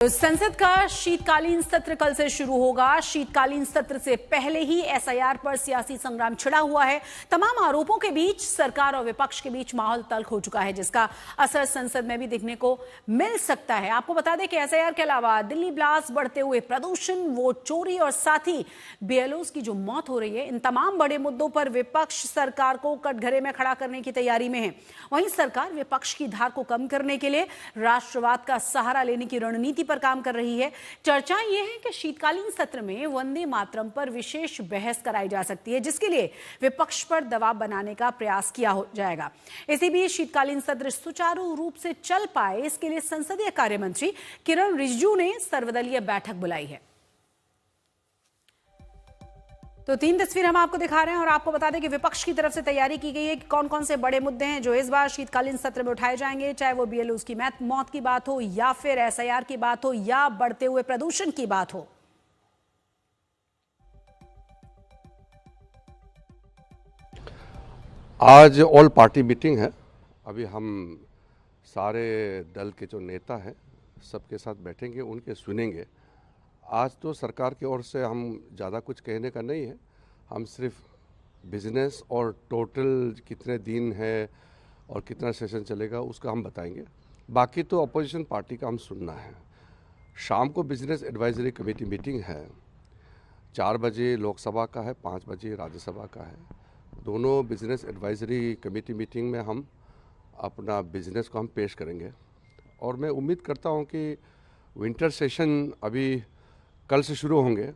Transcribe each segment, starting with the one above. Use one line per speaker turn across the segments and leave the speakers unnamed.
संसद का शीतकालीन सत्र कल से शुरू होगा। शीतकालीन सत्र से पहले ही एसआईआर पर सियासी संग्राम छिड़ा हुआ है। तमाम आरोपों के बीच सरकार और विपक्ष के बीच माहौल तल्ख हो चुका है, जिसका असर संसद में भी दिखने को मिल सकता है। आपको बता दें कि एसआईआर के अलावा दिल्ली ब्लास्ट, बढ़ते हुए प्रदूषण, वोट चोरी और साथ ही बीएलओज की जो मौत हो रही है, इन तमाम बड़े मुद्दों पर विपक्ष सरकार को कटघरे में खड़ा करने की तैयारी में है। वहीं सरकार विपक्ष की धार को कम करने के लिए राष्ट्रवाद का सहारा लेने की रणनीति पर काम कर रही है। चर्चा यह है कि शीतकालीन सत्र में वंदे मातरम पर विशेष बहस कराई जा सकती है, जिसके लिए विपक्ष पर दबाव बनाने का प्रयास किया जाएगा। इसी बीच शीतकालीन सत्र सुचारू रूप से चल पाए, इसके लिए संसदीय कार्य मंत्री किरण रिजिजू ने सर्वदलीय बैठक बुलाई है। तो 3 तस्वीर हम आपको दिखा रहे हैं और आपको बता दें कि विपक्ष की तरफ से तैयारी की गई है कि कौन कौन से बड़े मुद्दे हैं जो इस बार शीतकालीन सत्र में उठाए जाएंगे, चाहे वो बीएलओज की मौत की बात हो या फिर एसआईआर की बात हो या बढ़ते हुए प्रदूषण की बात हो।
आज ऑल पार्टी मीटिंग है। अभी हम सारे दल के जो नेता हैं सबके साथ बैठेंगे, उनके सुनेंगे। आज तो सरकार की ओर से हम ज़्यादा कुछ कहने का नहीं है, हम सिर्फ बिजनेस और टोटल कितने दिन है और कितना सेशन चलेगा उसका हम बताएंगे। बाकी तो अपोजिशन पार्टी का हम सुनना है। शाम को बिजनेस एडवाइजरी कमेटी मीटिंग है, 4 बजे लोकसभा का है, 5 बजे राज्यसभा का है। दोनों बिजनेस एडवाइजरी कमेटी मीटिंग में हम अपना बिजनेस को हम पेश करेंगे और मैं उम्मीद करता हूं कि विंटर सेशन अभी कल से शुरू होंगे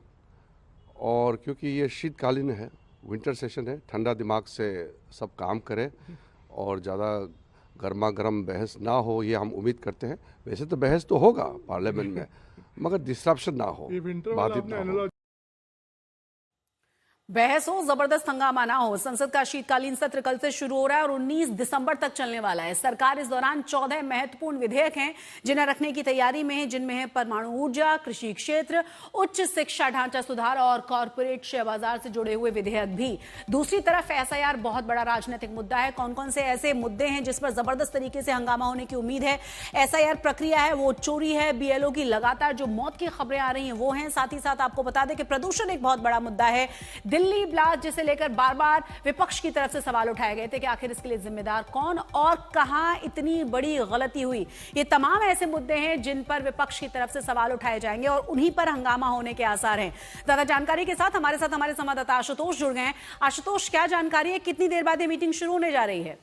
और क्योंकि ये शीतकालीन है, विंटर सेशन है, ठंडा दिमाग से सब काम करें और ज़्यादा गर्मा गर्म बहस ना हो, ये हम उम्मीद करते हैं। वैसे तो बहस तो होगा पार्लियामेंट में, मगर डिस्ट्रप्शन ना हो, बाधित ना हो।
बहस हो, जबरदस्त हंगामा ना हो। संसद का शीतकालीन सत्र कल से शुरू हो रहा है और 19 दिसंबर तक चलने वाला है। सरकार इस दौरान 14 महत्वपूर्ण विधेयक हैं जिन्हें रखने की तैयारी में है, जिनमें है परमाणु ऊर्जा, कृषि क्षेत्र, उच्च शिक्षा ढांचा सुधार और कॉरपोरेट शेयर बाजार से जुड़े हुए विधेयक भी। दूसरी तरफ एसआईआर बहुत बड़ा राजनीतिक मुद्दा है। कौन कौन से ऐसे मुद्दे हैं जिस पर जबरदस्त तरीके से हंगामा होने की उम्मीद है? एसआईआर प्रक्रिया है, वोट चोरी है, बीएलओ की लगातार जो मौत की खबरें आ रही हैं वो हैं। साथ ही साथ आपको बता दें कि प्रदूषण एक बहुत बड़ा मुद्दा है। दिल्ली ब्लास्ट जिसे लेकर बार बार विपक्ष की तरफ से सवाल उठाए गए थे कि आखिर इसके लिए जिम्मेदार कौन और कहां इतनी बड़ी गलती हुई। ये तमाम ऐसे मुद्दे हैं जिन पर विपक्ष की तरफ से सवाल उठाए जाएंगे और उन्हीं पर हंगामा होने के आसार हैं। ज्यादा जानकारी के साथ हमारे संवाददाता आशुतोष जुड़ गए हैं। आशुतोष, क्या जानकारी है, कितनी देर बाद ये मीटिंग शुरू होने जा रही है?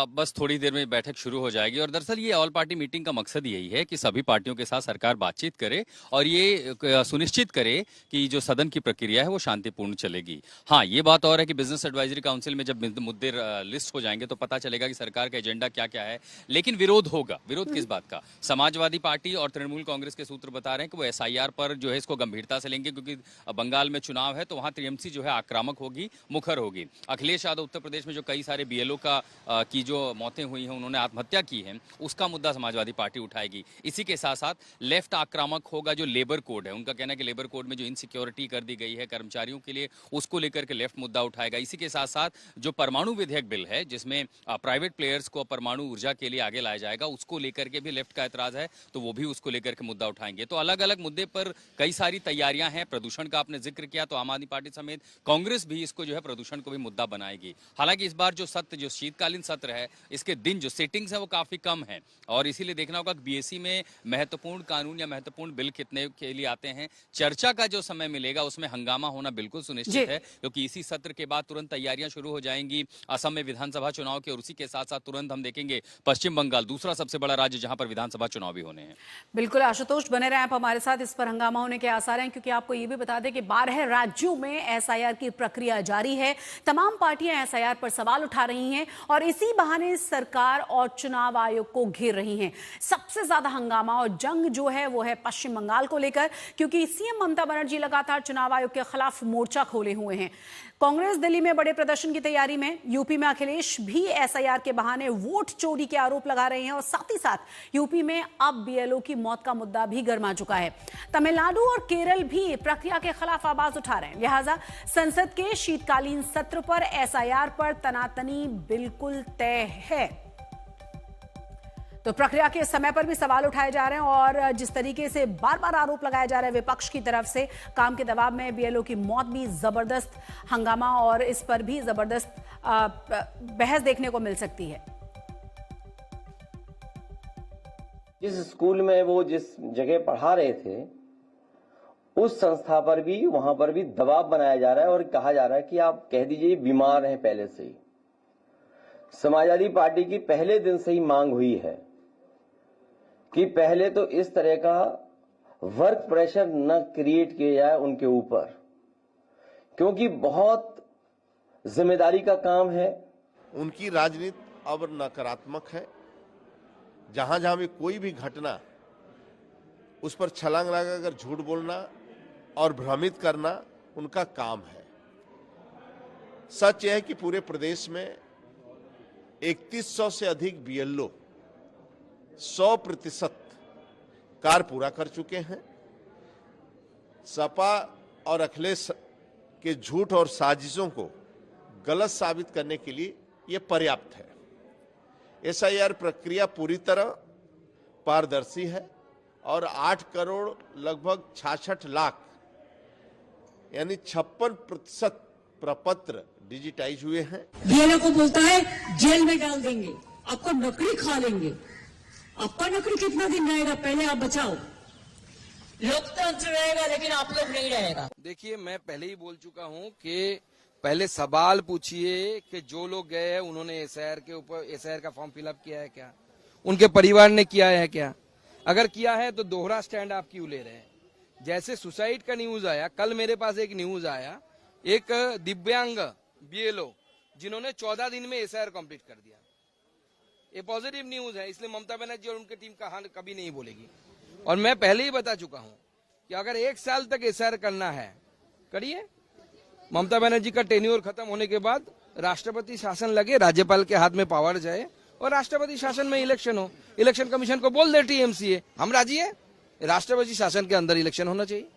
बस थोड़ी देर में बैठक शुरू हो जाएगी और दरअसल ये ऑल पार्टी मीटिंग का मकसद यही है कि सभी पार्टियों के साथ सरकार बातचीत करे और ये सुनिश्चित करे कि जो सदन की प्रक्रिया है वो शांतिपूर्ण चलेगी। हाँ, ये बात और है कि बिजनेस एडवाइजरी काउंसिल में जब मुद्दे लिस्ट हो जाएंगे तो पता चलेगा कि सरकार का एजेंडा क्या क्या है, लेकिन विरोध होगा। विरोध किस बात का? समाजवादी पार्टी और तृणमूल कांग्रेस के सूत्र बता रहे हैं कि वो एसआईआर पर जो है इसको गंभीरता से लेंगे, क्योंकि बंगाल में चुनाव है तो वहां टीएमसी जो है आक्रामक होगी, मुखर होगी। अखिलेश यादव उत्तर प्रदेश में जो कई सारे बीएलओ की जो मौतें हुई हैं, उन्होंने आत्महत्या की है, उसका मुद्दा समाजवादी पार्टी उठाएगी। इसी के साथ साथ लेफ्ट आक्रामक होगा जो लेबर कोड है। उनका कहना है कि लेबर कोड में जो इनसिक्योरिटी कर दी गई है कर्मचारियों के लिए, उसको लेकर के लेफ्ट मुद्दा उठाएगा। इसी के साथ साथ जो परमाणु विधेयक बिल है जिसमें प्राइवेट प्लेयर्स को परमाणु ऊर्जा के लिए आगे लाया जाएगा, उसको लेकर के भी लेफ्ट का एतराज है, तो वो भी उसको लेकर के मुद्दा उठाएंगे। तो अलग अलग मुद्दे पर कई सारी तैयारियां हैं। प्रदूषण का आपने जिक्र किया तो आम आदमी पार्टी समेत कांग्रेस भी इसको जो है प्रदूषण को भी मुद्दा बनाएगी। हालांकि इस बार जो शीतकालीन सत्र है, इसके दिन जो सेटिंग्स है वो काफी कम है और इसीलिए देखना होगा कि बीएससी में महत्वपूर्ण कानून या महत्वपूर्ण बिल कितने के लिए आते हैं। चर्चा का जो समय मिलेगा उसमें हंगामा होना बिल्कुल सुनिश्चित है, क्योंकि इसी सत्र के बाद तुरंत तैयारियां शुरू हो जाएंगी असम में विधानसभा चुनाव की और उसी के साथ साथ तुरंत हम देखेंगे पश्चिम बंगाल, दूसरा सबसे बड़ा राज्य जहां पर विधानसभा चुनाव भी होने हैं।
बिल्कुल आशुतोष, बने रहे आप हमारे साथ। इस पर हंगामा होने के आसार हैं क्योंकि आपको ये भी बता दें कि 12 राज्यों में एसआईआर की प्रक्रिया जारी है। तमाम पार्टियां एसआईआर पर सवाल उठा रही हैं और इसी बहाने सरकार और चुनाव आयोग को घेर रही हैं। सबसे ज्यादा हंगामा और जंग जो है वो है पश्चिम बंगाल को लेकर, क्योंकि सीएम ममता बनर्जी लगातार चुनाव आयोग के खिलाफ मोर्चा खोले हुए हैं। कांग्रेस दिल्ली में बड़े प्रदर्शन की तैयारी में, यूपी में अखिलेश भी एसआईआर के बहाने वोट चोरी के आरोप लगा रहे हैं और साथ ही साथ यूपी में अब बीएलओ की मौत का मुद्दा भी गर्मा चुका है। तमिलनाडु और केरल भी प्रक्रिया के खिलाफ आवाज उठा रहे हैं। लिहाजा संसद के शीतकालीन सत्र पर एसआईआर पर तनातनी बिल्कुल तय है। तो प्रक्रिया के समय पर भी सवाल उठाए जा रहे हैं और जिस तरीके से बार बार आरोप लगाया जा रहा है विपक्ष की तरफ से, काम के दबाव में बीएलओ की मौत भी जबरदस्त हंगामा और इस पर भी जबरदस्त बहस देखने को मिल सकती है।
जिस स्कूल में वो जिस जगह पढ़ा रहे थे उस संस्था पर भी, वहां पर भी दबाव बनाया जा रहा है और कहा जा रहा है कि आप कह दीजिए बीमार हैं पहले से ही। समाजवादी पार्टी की पहले दिन से ही मांग हुई है कि पहले तो इस तरह का वर्क प्रेशर न क्रिएट किया जाए उनके ऊपर, क्योंकि बहुत जिम्मेदारी का काम है।
उनकी राजनीति अब नकारात्मक है। जहां जहां भी कोई भी घटना, उस पर छलांग लगाकर झूठ बोलना और भ्रमित करना उनका काम है। सच यह है कि पूरे प्रदेश में 3100 से अधिक बीएलओ 100% कार्य पूरा कर चुके हैं। सपा और अखिलेश के झूठ और साजिशों को गलत साबित करने के लिए यह पर्याप्त है। एसआईआर प्रक्रिया पूरी तरह पारदर्शी है और 8 करोड़ लगभग 66 लाख यानी 56% प्रपत्र डिजिटाइज हुए हैं।
बीएलओ को बोलता है जेल में डाल देंगे, आपको नौकरी खा लेंगे। आपका नौकरी कितना दिन रहेगा, पहले आप बचाओ। लोकतंत्र रहेगा लेकिन आप लोग नहीं रहेगा।
देखिए, मैं पहले ही बोल चुका हूं कि पहले सवाल पूछिए कि जो लोग गए हैं उन्होंने एसआईआर के ऊपर एसआईआर का फॉर्म फिलअप किया है क्या, उनके परिवार ने किया है क्या? अगर किया है तो दोहरा स्टैंड आप क्यों ले रहे हैं? जैसे सुसाइड का न्यूज आया, कल मेरे पास एक न्यूज आया, एक दिव्यांग बीएलओ जिन्होंने 14 दिन में एसआईआर कंप्लीट कर दिया। ये पॉजिटिव न्यूज है, इसलिए ममता बनर्जी और उनकी टीम का हाल कभी नहीं बोलेगी। और मैं पहले ही बता चुका हूं कि अगर 1 साल तक एसआईआर करना है, करिए। ममता बनर्जी का टेन्योर खत्म होने के बाद राष्ट्रपति शासन लगे, राज्यपाल के हाथ में पावर जाए और राष्ट्रपति शासन में इलेक्शन हो। इलेक्शन कमीशन को बोल दे टीएमसीए, हम राजी है, राष्ट्रपति शासन के अंदर इलेक्शन होना चाहिए।